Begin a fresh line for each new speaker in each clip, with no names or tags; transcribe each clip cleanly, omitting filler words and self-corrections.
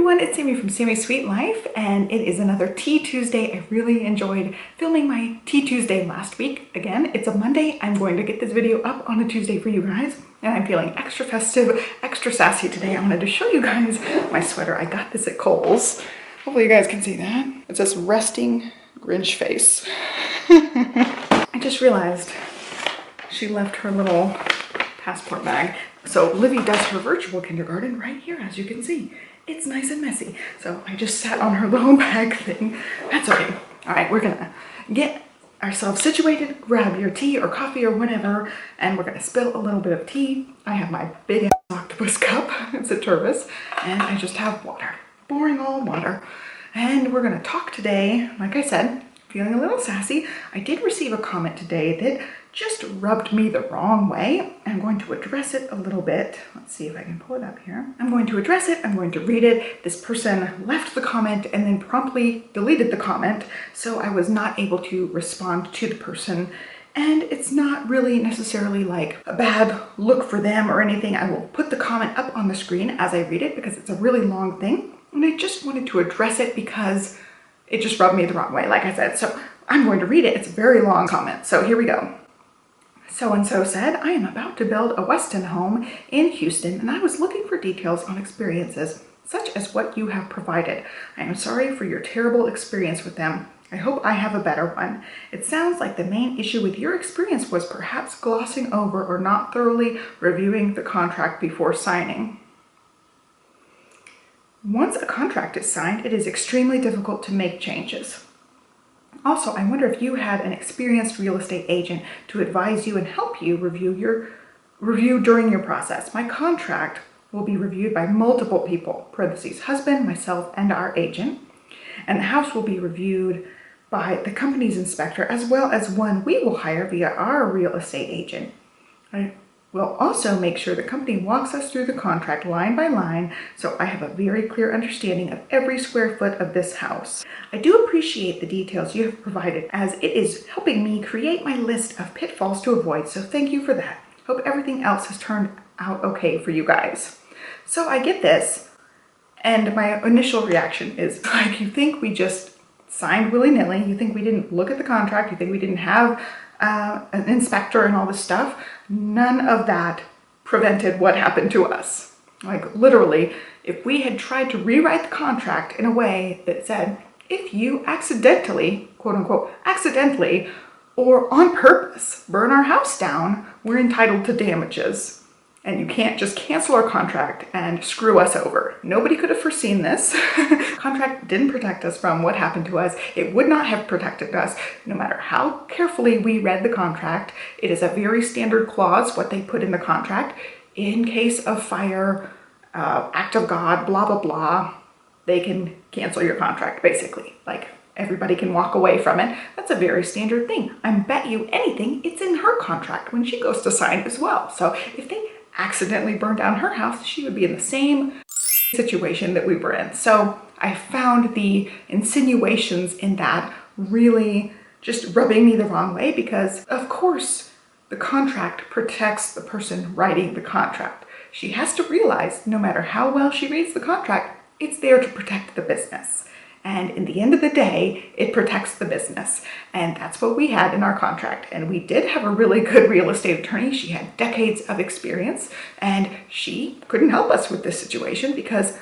everyone, it's Sami from Sami's Sweet Life, and it is another Tea Tuesday. I really enjoyed filming my Tea Tuesday last week. Again, it's a Monday. I'm going to get this video up on a Tuesday for you guys, and I'm feeling extra festive, extra sassy today. I wanted to show you guys my sweater. I got this at Kohl's. Hopefully you guys can see that. It's this resting Grinch face. I just realized she left her little passport bag. So Olivia does her virtual kindergarten right here, as you can see. It's nice and messy. So I just sat on her little bag thing. That's okay. All right, we're gonna get ourselves situated, grab your tea or coffee or whatever, and we're gonna spill a little bit of tea. I have my big ass octopus cup. It's a Turvis, and I just have water. Boring old water. And we're gonna talk today, like I said, feeling a little sassy. I did receive a comment today that just rubbed me the wrong way. I'm going to address it a little bit. Let's see if I can pull it up here. I'm going to address it. I'm going to read it. This person left the comment and then promptly deleted the comment, so I was not able to respond to the person. And it's not really necessarily like a bad look for them or anything. I will put the comment up on the screen as I read it because it's a really long thing. And I just wanted to address it because it just rubbed me the wrong way, like I said. So I'm going to read it. It's a very long comment. So here we go. So-and-so said, I am about to build a Weston home in Houston, and I was looking for details on experiences, such as what you have provided. I am sorry for your terrible experience with them. I hope I have a better one. It sounds like the main issue with your experience was perhaps glossing over or not thoroughly reviewing the contract before signing. Once a contract is signed, it is extremely difficult to make changes. Also, I wonder if you had an experienced real estate agent to advise you and help you review during your process. My contract will be reviewed by multiple people, parentheses, husband, myself, and our agent. And the house will be reviewed by the company's inspector as well as one we will hire via our real estate agent. We'll also make sure the company walks us through the contract line by line, so I have a very clear understanding of every square foot of this house. I do appreciate the details you have provided, as it is helping me create my list of pitfalls to avoid, so thank you for that. Hope everything else has turned out okay for you guys. So I get this, and my initial reaction is like, you think we just signed willy-nilly, you think we didn't look at the contract, you think we didn't have an inspector and all this stuff. None of that prevented what happened to us. Like literally, if we had tried to rewrite the contract in a way that said, if you accidentally, quote unquote, accidentally or on purpose burn our house down, we're entitled to damages. And you can't just cancel our contract and screw us over. Nobody could have foreseen this. Contract didn't protect us from what happened to us. It would not have protected us no matter how carefully we read the contract. It is a very standard clause, what they put in the contract. In case of fire, act of God, blah, blah, blah, they can cancel your contract, basically. Like, everybody can walk away from it. That's a very standard thing. I bet you anything, it's in her contract when she goes to sign as well. So if they accidentally burned down her house, she would be in the same situation that we were in. So I found the insinuations in that really just rubbing me the wrong way, because of course the contract protects the person writing the contract. She has to realize no matter how well she reads the contract, it's there to protect the business. And in the end of the day, it protects the business. And that's what we had in our contract. And we did have a really good real estate attorney. She had decades of experience, and she couldn't help us with this situation because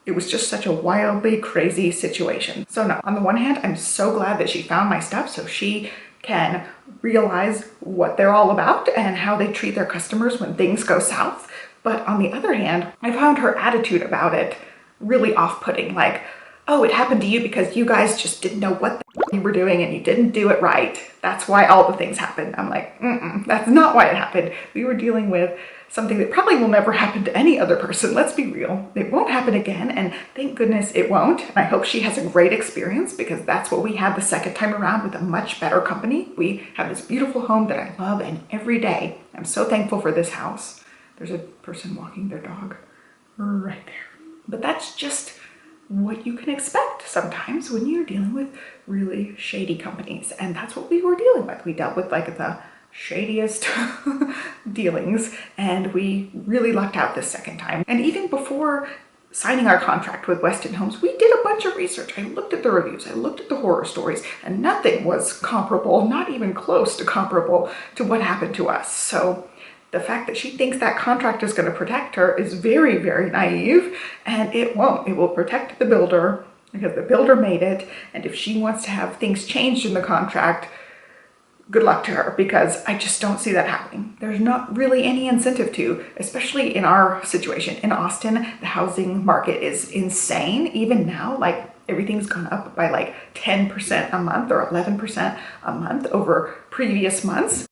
it was just such a wildly crazy situation. So no, on the one hand, I'm so glad that she found my stuff so she can realize what they're all about and how they treat their customers when things go south. But on the other hand, I found her attitude about it really off-putting. Like, oh, it happened to you because you guys just didn't know what you were doing and you didn't do it right. That's why all the things happened. I'm like, that's not why it happened. We were dealing with something that probably will never happen to any other person. Let's be real. It won't happen again, and thank goodness it won't. And I hope she has a great experience, because that's what we had the second time around with a much better company. We have this beautiful home that I love, and every day I'm so thankful for this house. There's a person walking their dog right there. But that's just what you can expect sometimes when you're dealing with really shady companies. And that's what we were dealing with. We dealt with like the shadiest dealings, and we really lucked out this second time. And even before signing our contract with Weston Homes, we did a bunch of research. I looked at the reviews, I looked at the horror stories, and nothing was comparable, not even close to comparable to what happened to us. So the fact that she thinks that contract is going to protect her is very, very naive, and it won't. It will protect the builder because the builder made it, and if she wants to have things changed in the contract, good luck to her, because I just don't see that happening. There's not really any incentive to, especially in our situation. In Austin, the housing market is insane. Even now, like, everything's gone up by like 10% a month or 11% a month over previous months.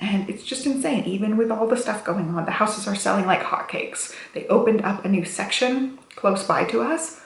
And it's just insane. Even with all the stuff going on, the houses are selling like hotcakes. They opened up a new section close by to us.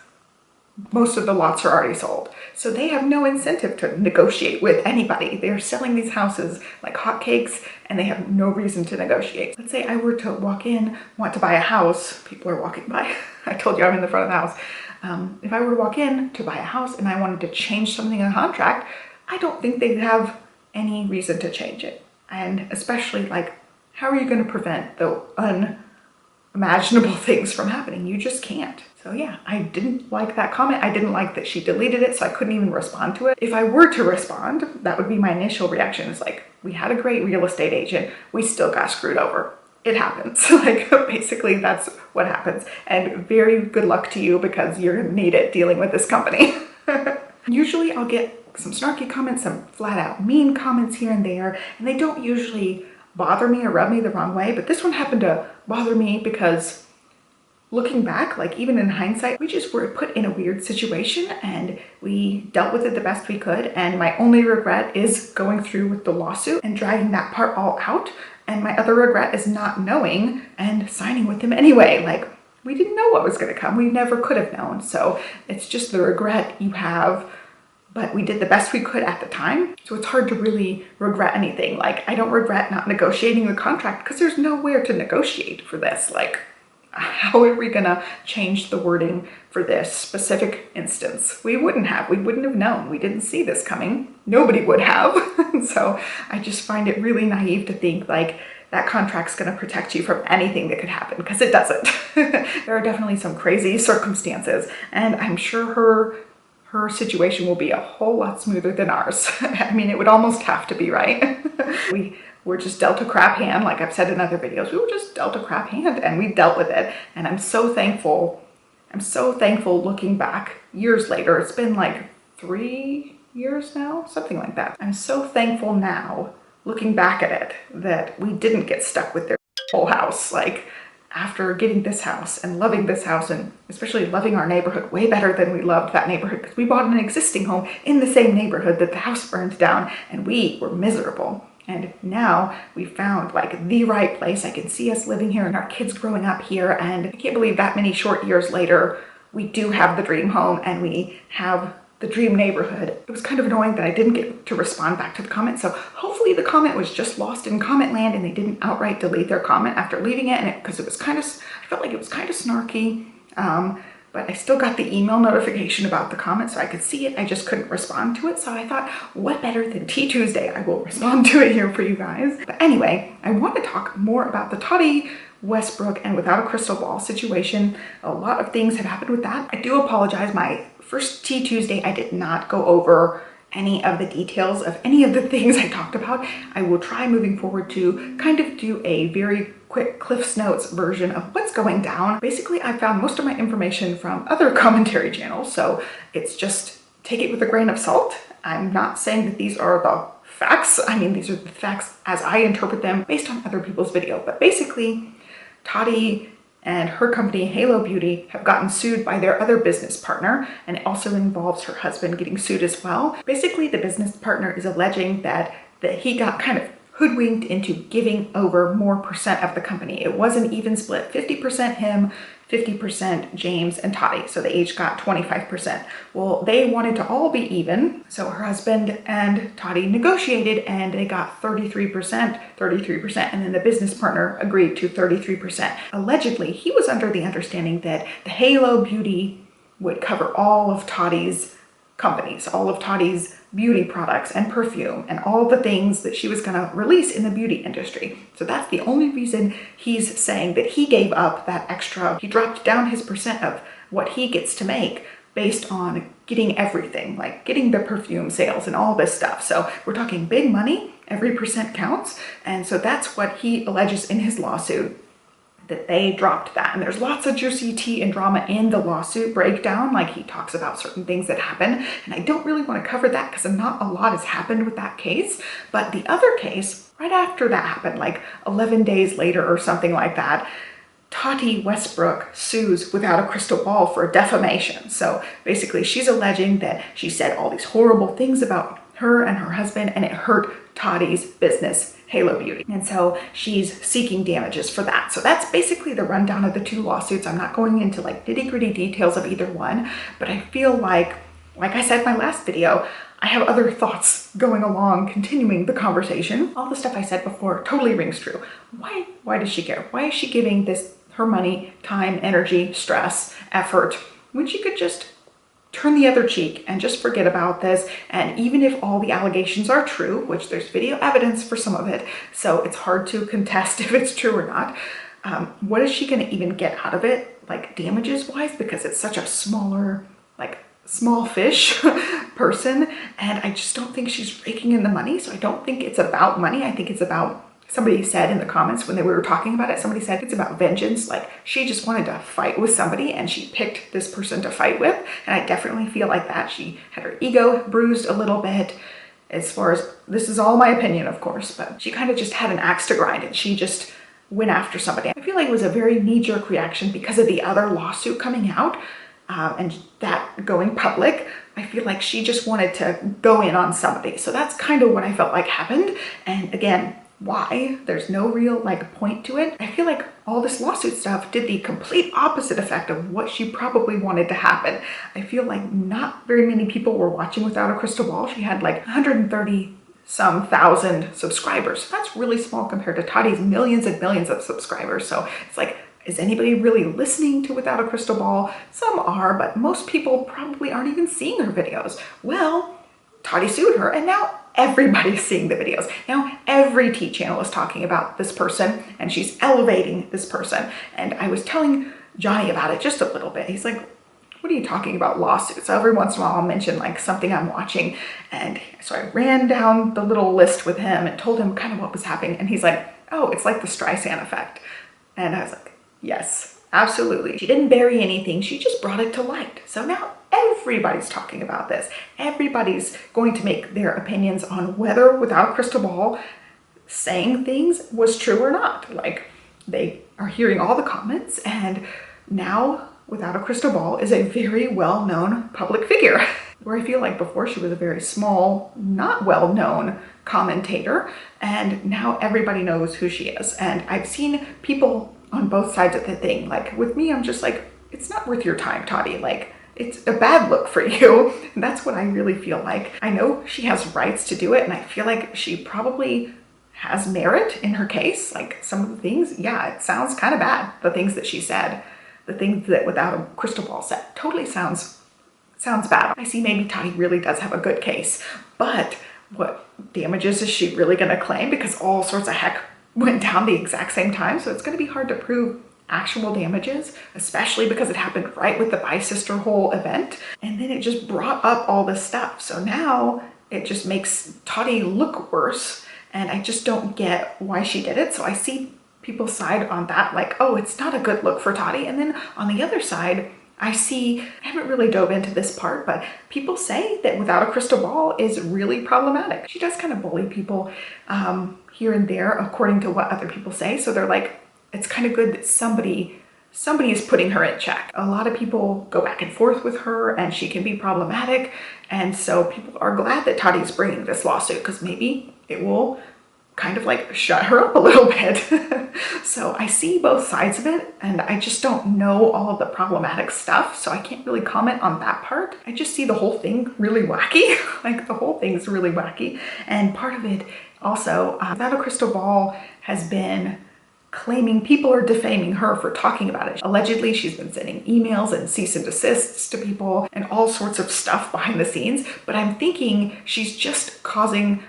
Most of the lots are already sold. So they have no incentive to negotiate with anybody. They're selling these houses like hotcakes and they have no reason to negotiate. Let's say I were to walk in, want to buy a house. People are walking by. I told you I'm in the front of the house. If I were to walk in to buy a house and I wanted to change something in a contract, I don't think they'd have any reason to change it. And especially, like, how are you going to prevent the unimaginable things from happening? You just can't. So yeah, I didn't like that comment. I didn't like that she deleted it, so I couldn't even respond to it. If I were to respond, that would be my initial reaction. It's like, we had a great real estate agent. We still got screwed over. It happens. Like, basically that's what happens. And very good luck to you, because you're going to need it dealing with this company. Usually I'll get some snarky comments, some flat out mean comments here and there, and they don't usually bother me or rub me the wrong way, but this one happened to bother me because looking back, like even in hindsight, we just were put in a weird situation and we dealt with it the best we could, and my only regret is going through with the lawsuit and dragging that part all out, and my other regret is not knowing and signing with him anyway. Like, we didn't know what was going to come. We never could have known. So it's just the regret you have, but we did the best we could at the time. So it's hard to really regret anything. Like, I don't regret not negotiating the contract because there's nowhere to negotiate for this. Like, how are we gonna change the wording for this specific instance? We wouldn't have known. We didn't see this coming. Nobody would have. So I just find it really naive to think like that contract's gonna protect you from anything that could happen, because it doesn't. There are definitely some crazy circumstances, and I'm sure her situation will be a whole lot smoother than ours. I mean, it would almost have to be, right? We were just dealt a crap hand, like I've said in other videos. We were just dealt a crap hand and we dealt with it. And I'm so thankful. I'm so thankful looking back years later. It's been like 3 years now, something like that. I'm so thankful now, looking back at it, that we didn't get stuck with their whole house. Like, after getting this house and loving this house, and especially loving our neighborhood way better than we loved that neighborhood, because we bought an existing home in the same neighborhood that the house burned down and we were miserable. And now we found like the right place. I can see us living here and our kids growing up here, and I can't believe that many short years later we do have the dream home and we have the dream neighborhood. It was kind of annoying that I didn't get to respond back to the comment, so hopefully the comment was just lost in comment land and they didn't outright delete their comment after leaving it, and because it was kind of, I felt like it was kind of snarky, but I still got the email notification about the comment, so I could see it. I just couldn't respond to it, so I thought, what better than Tea Tuesday? I will respond to it here for you guys. But anyway, I want to talk more about the Tati Woacb and Without a Crystal Ball situation. A lot of things have happened with that. I do apologize. My first Tea Tuesday, I did not go over any of the details of any of the things I talked about. I will try moving forward to kind of do a very quick Cliff's Notes version of what's going down. Basically, I found most of my information from other commentary channels, so it's just take it with a grain of salt. I'm not saying that these are the facts. I mean, these are the facts as I interpret them based on other people's video. But basically, Tati and her company, Halo Beauty, have gotten sued by their other business partner, and it also involves her husband getting sued as well. Basically, the business partner is alleging that he got kind of hoodwinked into giving over more percent of the company. It was an even split, 50% him, 50% James and Tati, so they each got 25%. Well, they wanted to all be even, so her husband and Tati negotiated and they got 33%, and then the business partner agreed to 33%. Allegedly, he was under the understanding that the Halo Beauty would cover all of Tati's companies, all of Tati's beauty products and perfume and all the things that she was going to release in the beauty industry. So that's the only reason he's saying that he gave up that extra. He dropped down his percent of what he gets to make based on getting everything, like getting the perfume sales and all this stuff. So we're talking big money, every percent counts. And so that's what he alleges in his lawsuit, that they dropped that. And there's lots of juicy tea and drama in the lawsuit breakdown. Like he talks about certain things that happen. And I don't really want to cover that because not a lot has happened with that case. But the other case, right after that happened, like 11 days later or something like that, Tati Woacb sues Without a Crystal Ball for defamation. So basically she's alleging that she said all these horrible things about her and her husband, and it hurt Tati's business, Halo Beauty. And so she's seeking damages for that. So that's basically the rundown of the two lawsuits. I'm not going into like nitty-gritty details of either one, but I feel like I said in my last video, I have other thoughts going along, continuing the conversation. All the stuff I said before totally rings true. Why does she care? Why is she giving her money, time, energy, stress, effort, when she could just turn the other cheek and just forget about this? And even if all the allegations are true, which there's video evidence for some of it, so it's hard to contest if it's true or not, what is she gonna even get out of it, like damages wise? Because it's such a smaller, like small fish person, and I just don't think she's raking in the money. So I don't think it's about money. I think it's about, somebody said in the comments when we were talking about it, somebody said it's about vengeance. Like she just wanted to fight with somebody and she picked this person to fight with. And I definitely feel like that. She had her ego bruised a little bit, as far as, this is all my opinion of course, but she kind of just had an axe to grind and she just went after somebody. I feel like it was a very knee-jerk reaction because of the other lawsuit coming out and that going public. I feel like she just wanted to go in on somebody. So that's kind of what I felt like happened. And again, why? There's no real like point to it. I feel like all this lawsuit stuff did the complete opposite effect of what she probably wanted to happen. I feel like not very many people were watching Without a Crystal Ball. She had like 130 some thousand subscribers. That's really small compared to Tati's millions and millions of subscribers. So it's like, is anybody really listening to Without a Crystal Ball? Some are, but most people probably aren't even seeing her videos. Well, Tati sued her and now everybody's seeing the videos. Now every tea channel is talking about this person and she's elevating this person. And I was telling Johnny about it just a little bit. He's like, what are you talking about lawsuits? So every once in a while I'll mention like something I'm watching. And so I ran down the little list with him and told him kind of what was happening. And he's like, oh, it's like the Streisand effect. And I was like, yes, absolutely. She didn't bury anything. She just brought it to light. So now everybody's talking about this. Everybody's going to make their opinions on whether Without a Crystal Ball saying things was true or not. Like they are hearing all the comments and now Without a Crystal Ball is a very well-known public figure. Where I feel like before she was a very small, not well-known commentator, and now everybody knows who she is. And I've seen people on both sides of the thing. Like with me, I'm just like, it's not worth your time, Tati. Like it's a bad look for you. And that's what I really feel like. I know she has rights to do it, and I feel like she probably has merit in her case. Like some of the things, yeah, it sounds kind of bad. The things that she said, the things that Without a Crystal Ball said, totally sounds bad. I see maybe Tati really does have a good case, but what damages is she really going to claim? Because all sorts of heck went down the exact same time. So it's going to be hard to prove actual damages, especially because it happened right with the Bi-Sister whole event. And then it just brought up all this stuff. So now it just makes Tati look worse. And I just don't get why she did it. So I see people side on that, like, oh, it's not a good look for Tati. And then on the other side, I haven't really dove into this part, but people say that Without a Crystal Ball is really problematic. She does kind of bully people here and there, according to what other people say. So they're like, it's kind of good that somebody is putting her in check. A lot of people go back and forth with her and she can be problematic. And so people are glad that Tati's bringing this lawsuit because maybe it will kind of like shut her up a little bit. So I see both sides of it and I just don't know all of the problematic stuff. So I can't really comment on that part. I just see the whole thing really wacky. Like the whole thing's really wacky. And part of it also, Without a Crystal Ball has been claiming people are defaming her for talking about it. Allegedly, she's been sending emails and cease and desists to people and all sorts of stuff behind the scenes. But I'm thinking she's just causing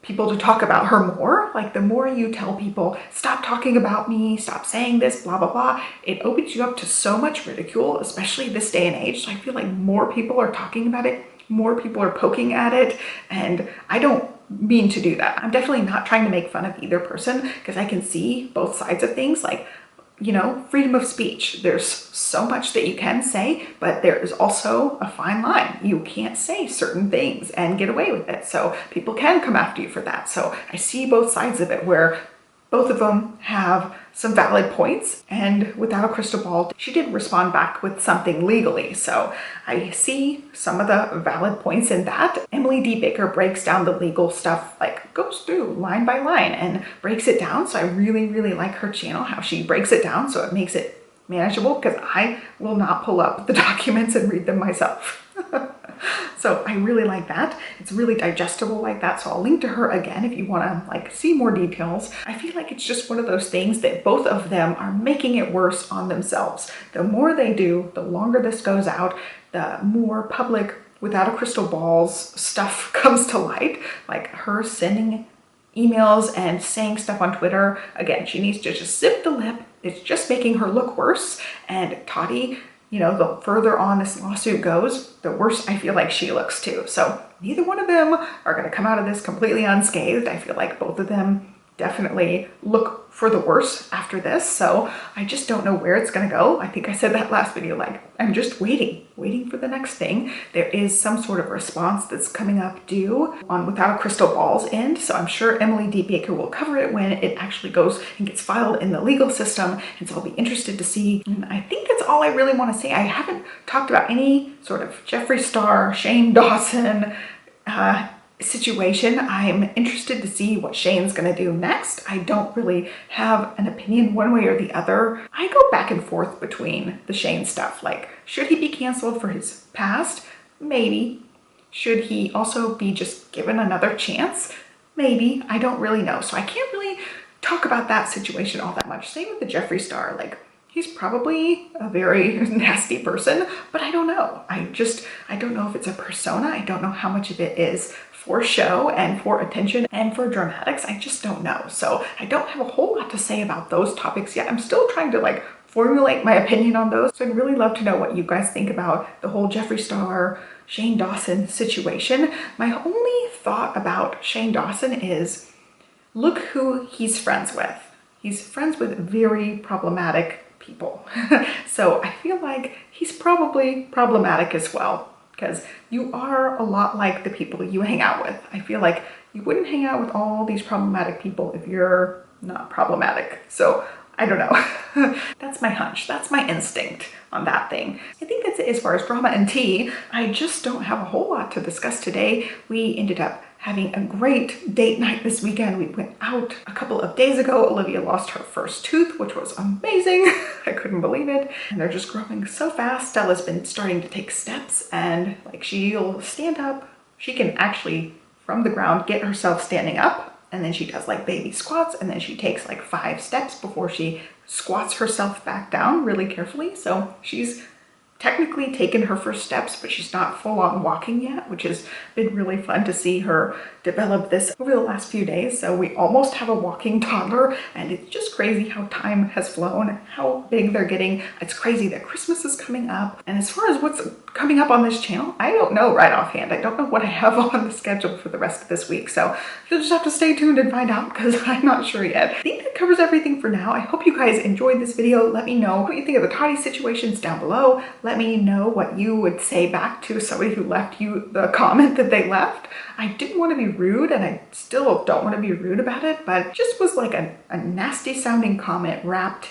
people to talk about her more. Like, the more you tell people, stop talking about me, stop saying this, blah, blah, blah, it opens you up to so much ridicule, especially this day and age. So I feel like more people are talking about it, more people are poking at it, and I don't mean to do that. I'm definitely not trying to make fun of either person, because I can see both sides of things. Like, you know, freedom of speech. There's so much that you can say, but there is also a fine line. You can't say certain things and get away with it. So people can come after you for that. So I see both sides of it, where both of them have some valid points, and without a crystal ball, she did respond back with something legally. So I see some of the valid points in that. Emily D. Baker breaks down the legal stuff, like goes through line by line and breaks it down. So I really, really like her channel, how she breaks it down so it makes it manageable, because I will not pull up the documents and read them myself. So I really like that. It's really digestible like that. So I'll link to her again if you want to like see more details. I feel like it's just one of those things that both of them are making it worse on themselves. The more they do, the longer this goes out, the more public without a crystal balls stuff comes to light. Like her sending emails and saying stuff on Twitter. Again, she needs to just zip the lip. It's just making her look worse. And Tati, you know, the further on this lawsuit goes, the worse I feel like she looks too. So neither one of them are going to come out of this completely unscathed. I feel like both of them definitely look for the worse after this. So I just don't know where it's going to go. I think I said that last video, like, I'm just waiting for the next thing. There is some sort of response that's coming up due on Without a Crystal Ball's end. So I'm sure Emily D. Baker will cover it when it actually goes and gets filed in the legal system. And so I'll be interested to see. And I think that's all I really want to say. I haven't talked about any sort of Jeffree Star, Shane Dawson, situation. I'm interested to see what Shane's gonna do next. I don't really have an opinion one way or the other. I go back and forth between the Shane stuff. Like, should he be canceled for his past? Maybe. Should he also be just given another chance? Maybe. I don't really know. So I can't really talk about that situation all that much. Same with the Jeffree Star. Like, he's probably a very nasty person, but I don't know. I don't know if it's a persona. I don't know how much of it is for show and for attention and for dramatics. I just don't know. So I don't have a whole lot to say about those topics yet. I'm still trying to like formulate my opinion on those. So I'd really love to know what you guys think about the whole Jeffree Star, Shane Dawson situation. My only thought about Shane Dawson is, look who he's friends with. He's friends with very problematic people. So I feel like he's probably problematic as well, because you are a lot like the people you hang out with. I feel like you wouldn't hang out with all these problematic people if you're not problematic. So I don't know. That's my hunch. That's my instinct on that thing. I think that's it as far as drama and tea. I just don't have a whole lot to discuss today. We ended up having a great date night this weekend. We went out a couple of days ago. Olivia lost her first tooth, which was amazing. I couldn't believe it. And they're just growing so fast. Stella's been starting to take steps, and like, she'll stand up. She can actually, from the ground, get herself standing up. And then she does like baby squats, and then she takes like 5 steps before she squats herself back down really carefully. So she's technically taken her first steps, but she's not full on walking yet, which has been really fun to see her develop this over the last few days. So we almost have a walking toddler, and it's just crazy how time has flown, how big they're getting. It's crazy that Christmas is coming up. And as far as what's coming up on this channel, I don't know right offhand. I don't know what I have on the schedule for the rest of this week. So you'll just have to stay tuned and find out, because I'm not sure yet. I think that covers everything for now. I hope you guys enjoyed this video. Let me know what you think of the Tati situations down below. Let me know what you would say back to somebody who left you the comment that they left. I didn't want to be rude, and I still don't want to be rude about it, but it just was like a nasty sounding comment wrapped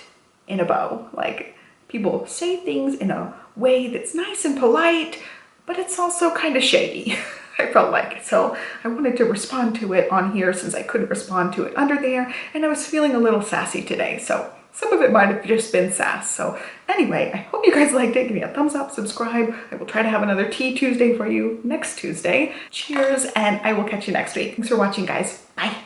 in a bow. Like, people say things in a way that's nice and polite, but it's also kind of shady. I felt like. So I wanted to respond to it on here since I couldn't respond to it under there, and I was feeling a little sassy today. So some of it might have just been sass. So anyway, I hope you guys liked it. Give me a thumbs up, subscribe. I will try to have another Tea Tuesday for you next Tuesday. Cheers, and I will catch you next week. Thanks for watching, guys. Bye.